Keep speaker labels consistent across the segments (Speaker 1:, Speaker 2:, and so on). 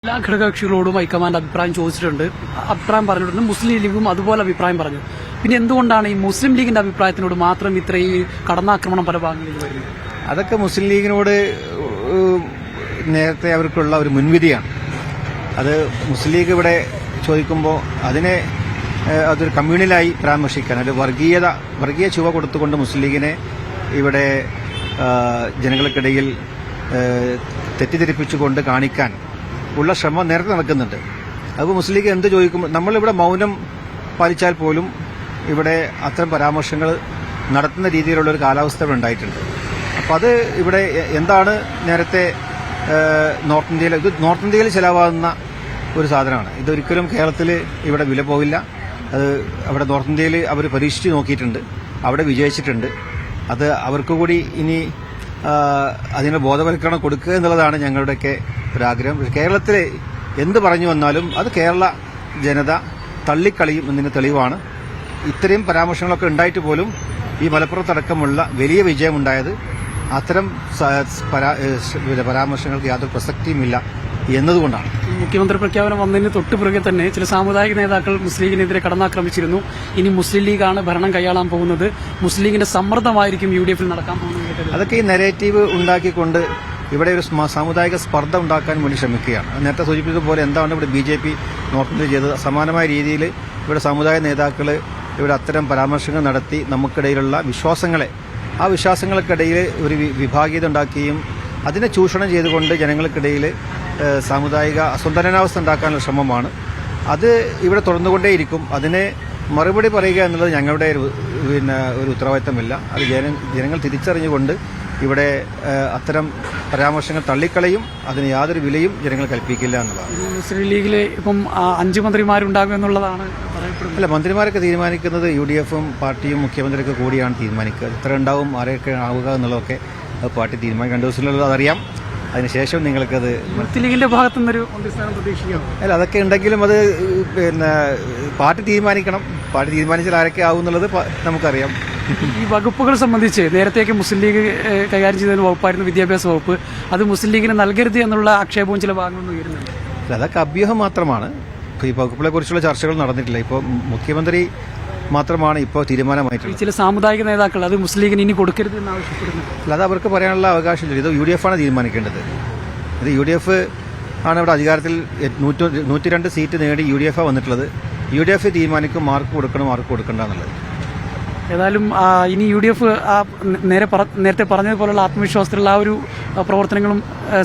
Speaker 1: എല്ലാ ഘടകകക്ഷികളോടും ഹൈക്കമാൻഡ് അഭിപ്രായം ചോദിച്ചിട്ടുണ്ട്. അഭിപ്രായം പറഞ്ഞിട്ടുണ്ട്. മുസ്ലിം ലീഗും അതുപോലെ അഭിപ്രായം പറഞ്ഞു. പിന്നെ എന്തുകൊണ്ടാണ് ഈ മുസ്ലിം ലീഗിന്റെ അഭിപ്രായത്തിനോട് മാത്രം ഇത്രയും കടന്നാക്രമണം പല ഭാഗങ്ങളിൽ വരുന്നത്?
Speaker 2: അതൊക്കെ മുസ്ലിം ലീഗിനോട് നേരത്തെ അവർക്കുള്ള ഒരു മുൻവിധിയാണ്. അത് മുസ്ലിം ലീഗ് ഇവിടെ ചോദിക്കുമ്പോൾ അതിനെ അതൊരു കമ്മ്യൂണലായി പരാമർശിക്കാൻ, ഒരു വർഗീയ ചുവ കൊടുത്തുകൊണ്ട് മുസ്ലിം ലീഗിനെ ഇവിടെ ജനങ്ങൾക്കിടയിൽ തെറ്റിദ്ധരിപ്പിച്ചുകൊണ്ട് കാണിക്കാൻ ഉള്ള ശ്രമം നേരത്തെ നടക്കുന്നുണ്ട്. അപ്പോൾ മുസ്ലിം ലീഗ് എന്ത് ചോദിക്കുമ്പോൾ നമ്മളിവിടെ മൗനം പാലിച്ചാൽ പോലും ഇവിടെ അത്തരം പരാമർശങ്ങൾ നടത്തുന്ന രീതിയിലുള്ള ഒരു കാലാവസ്ഥ ഇവിടെ ഉണ്ടായിട്ടുണ്ട്. അപ്പോൾ അത് ഇവിടെ എന്താണ് നേരത്തെ നോർത്ത് ഇന്ത്യയിൽ ചിലവാകുന്ന ഒരു സാധനമാണ്. ഇതൊരിക്കലും കേരളത്തിൽ ഇവിടെ വില പോവില്ല. അത് അവിടെ നോർത്ത് ഇന്ത്യയിൽ അവർ പരീക്ഷിച്ച് നോക്കിയിട്ടുണ്ട്, അവിടെ വിജയിച്ചിട്ടുണ്ട്. അത് അവർക്ക് കൂടി ഇനി അതിന് ബോധവൽക്കരണം കൊടുക്കുക എന്നുള്ളതാണ് ഞങ്ങളുടെയൊക്കെ ഒരാഗ്രഹം. കേരളത്തിൽ എന്ത് പറഞ്ഞു വന്നാലും അത് കേരള ജനത തള്ളിക്കളിയും എന്നതിന് തെളിവാണ്. ഇത്രയും പരാമർശങ്ങളൊക്കെ ഉണ്ടായിട്ട് പോലും ഈ മലപ്പുറത്തടക്കമുള്ള വലിയ വിജയമുണ്ടായത് അത്തരം പരാമർശങ്ങൾക്ക് യാതൊരു പ്രസക്തിയുമില്ല എന്നതുകൊണ്ടാണ്.
Speaker 1: മുഖ്യമന്ത്രി പ്രഖ്യാപനം വന്നതിന് തൊട്ടുപിറകെ തന്നെ ചില സാമുദായിക നേതാക്കൾ മുസ്ലിം ലീഗിനെതിരെ കടന്നാക്രമിച്ചിരുന്നു. ഇനി മുസ്ലിം ലീഗാണ് ഭരണം കൈയാളാൻ പോകുന്നത്, മുസ്ലിം ലീഗിന്റെ സമ്മർദ്ദമായിരിക്കും UDF നടക്കാൻ പോകുന്നത്.
Speaker 2: അതൊക്കെ ഈ നെറേറ്റീവ് ഉണ്ടാക്കിക്കൊണ്ട് ഇവിടെ ഒരു സാമുദായിക സ്പർദ്ധ ഉണ്ടാക്കാൻ വേണ്ടി ശ്രമിക്കുകയാണ്. നേരത്തെ സൂചിപ്പിച്ചതുപോലെ എന്താണ് ഇവിടെ BJP നോർത്ത് ഇന്ത്യ ചെയ്തത്? സമാനമായ രീതിയിൽ ഇവിടെ സാമുദായിക നേതാക്കൾ ഇവിടെ അത്തരം പരാമർശങ്ങൾ നടത്തി നമുക്കിടയിലുള്ള ആ വിശ്വാസങ്ങൾക്കിടയിൽ ഒരു വിഭാഗീയത ഉണ്ടാക്കുകയും അതിനെ ചൂഷണം ചെയ്തുകൊണ്ട് ജനങ്ങൾക്കിടയിൽ സാമുദായിക അസന്തുലനാവസ്ഥ ഉണ്ടാക്കാനുള്ള ശ്രമമാണ്. അത് ഇവിടെ തുടർന്നുകൊണ്ടേയിരിക്കും. അതിനെ മറുപടി പറയുക എന്നുള്ളത് ഞങ്ങളുടെ ഒരു ഉത്തരവാദിത്തമില്ല. അത് ജനങ്ങൾ തിരിച്ചറിഞ്ഞുകൊണ്ട് ഇവിടെ അത്തരം പരാമർശങ്ങൾ തള്ളിക്കളയും. അതിന് യാതൊരു വിലയും ജനങ്ങൾ കൽപ്പിക്കില്ല എന്നുള്ളതാണ്.
Speaker 1: മുസ്ലിം ലീഗിൽ ഇപ്പം 5 മന്ത്രിമാരുണ്ടാകും എന്നുള്ളതാണ് പറയപ്പെടുന്നത്.
Speaker 2: അല്ല, മന്ത്രിമാരൊക്കെ തീരുമാനിക്കുന്നത് UDFും പാർട്ടിയും മുഖ്യമന്ത്രിയൊക്കെ കൂടിയാണ് തീരുമാനിക്കുക. എത്ര ഉണ്ടാവും, ആരെയൊക്കെ ആവുക എന്നുള്ളതൊക്കെ പാർട്ടി തീരുമാനിക്കും. 2 ദിവസത്തിലുള്ളത് അതറിയാം. അതിനുശേഷം നിങ്ങൾക്കത്
Speaker 1: മുസ്ലിം ലീഗിന്റെ ഭാഗത്തുനിന്നൊരു മന്ത്രിസ്ഥാനം പ്രതീക്ഷിക്കാം.
Speaker 2: അല്ല, അതൊക്കെ ഉണ്ടെങ്കിലും അത് പാർട്ടി തീരുമാനിക്കണം. പാർട്ടി തീരുമാനിച്ചാൽ ആരൊക്കെ ആവും എന്നുള്ളത് നമുക്കറിയാം.
Speaker 1: ഈ വകുപ്പുകൾ സംബന്ധിച്ച് നേരത്തേക്ക് മുസ്ലിം ലീഗ് കൈകാര്യം ചെയ്ത വകുപ്പായിരുന്നു വിദ്യാഭ്യാസ വകുപ്പ്. അത് മുസ്ലിം ലീഗിന് നൽകരുത് എന്നുള്ള ആക്ഷേപവും ചില ഭാഗങ്ങളിൽ ഉയരുന്നുണ്ട്.
Speaker 2: അതൊക്കെ അഭ്യൂഹം മാത്രമാണ്. ഈ വകുപ്പുകളെ കുറിച്ചുള്ള ചർച്ചകൾ നടന്നിട്ടില്ല. ഇപ്പോൾ മുഖ്യമന്ത്രി മാത്രമാണ് ഇപ്പോൾ തീരുമാനമായിട്ടുള്ളത്.
Speaker 1: ചില സാമുദായിക നേതാക്കൾ അത് മുസ്ലിം ലീഗിന് ഇനി കൊടുക്കരുത് എന്ന് ആവശ്യപ്പെടുന്നു.
Speaker 2: അല്ലാതെ അവർക്ക് പറയാനുള്ള അവകാശമില്ല. ഇത് UDF ആണ് തീരുമാനിക്കേണ്ടത്. ഇത് UDF ആണ് ഇവിടെ അധികാരത്തിൽ 102 സീറ്റ് നേടി UDF വന്നിട്ടുള്ളത്. UDF തീരുമാനിക്കും മാർക്ക് കൊടുക്കണ്ട എന്നുള്ളത്.
Speaker 1: ഏതായാലും ഇനി UDF നേരത്തെ പറഞ്ഞതുപോലുള്ള ആത്മവിശ്വാസത്തിലുള്ള ആ ഒരു പ്രവർത്തനങ്ങളും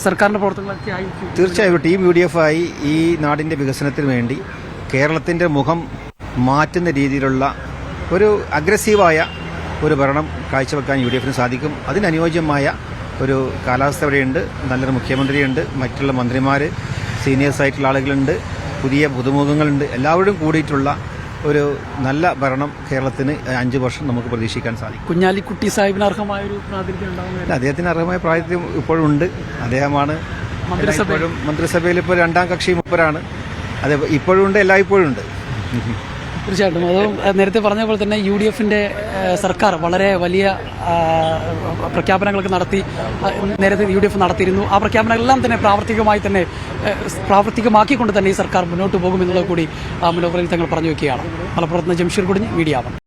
Speaker 1: സർക്കാരിന്റെ പ്രവർത്തനങ്ങളൊക്കെ ആയിരിക്കും.
Speaker 2: തീർച്ചയായും ടീം UDF ആയി ഈ നാടിന്റെ വികസനത്തിന് വേണ്ടി കേരളത്തിന്റെ മുഖം മാറ്റുന്ന രീതിയിലുള്ള ഒരു അഗ്രസീവായ ഒരു ഭരണം കാഴ്ചവെക്കാൻ UDFന് സാധിക്കും. അതിനനുയോജ്യമായ ഒരു കാലാവസ്ഥ ഇവിടെയുണ്ട്. നല്ലൊരു മുഖ്യമന്ത്രിയുണ്ട്, മറ്റുള്ള മന്ത്രിമാർ, സീനിയേഴ്സ് ആയിട്ടുള്ള ആളുകളുണ്ട്, പുതിയ പുതുമുഖങ്ങളുണ്ട്. എല്ലാവരും കൂടിയിട്ടുള്ള ഒരു നല്ല ഭരണം കേരളത്തിന് 5 വർഷം നമുക്ക് പ്രതീക്ഷിക്കാൻ സാധിക്കും.
Speaker 1: കുഞ്ഞാലിക്കുട്ടി സാഹിബിന് അർഹമായ ഒരു പ്രാതിനിധ്യം ഉണ്ടാകും.
Speaker 2: അദ്ദേഹത്തിന് അർഹമായ പ്രാതിനിധ്യം ഇപ്പോഴും ഉണ്ട്. അദ്ദേഹമാണ് മന്ത്രിസഭയിൽ ഇപ്പോൾ 2ാം കക്ഷി മൂപ്പരാണ്. അത് ഇപ്പോഴും ഉണ്ട്, എല്ലായ്പ്പോഴും ഉണ്ട്.
Speaker 1: തീർച്ചയായിട്ടും. അതും നേരത്തെ പറഞ്ഞ പോലെ തന്നെ UDFന്റെ സർക്കാർ വളരെ വലിയ പ്രഖ്യാപനങ്ങളൊക്കെ നടത്തി. നേരത്തെ UDF നടത്തിയിരുന്നു. ആ പ്രഖ്യാപനങ്ങളെല്ലാം തന്നെ പ്രാവർത്തികമാക്കിക്കൊണ്ട് തന്നെ ഈ സർക്കാർ മുന്നോട്ട് പോകുമെന്നുള്ളത് കൂടി മുനവറിൽ തങ്ങൾ പറഞ്ഞു വയ്ക്കുകയാണ്. മലപ്പുറത്ത് നിന്ന് ജംഷീർ കുടിഞ്ഞ്, മീഡിയ 1.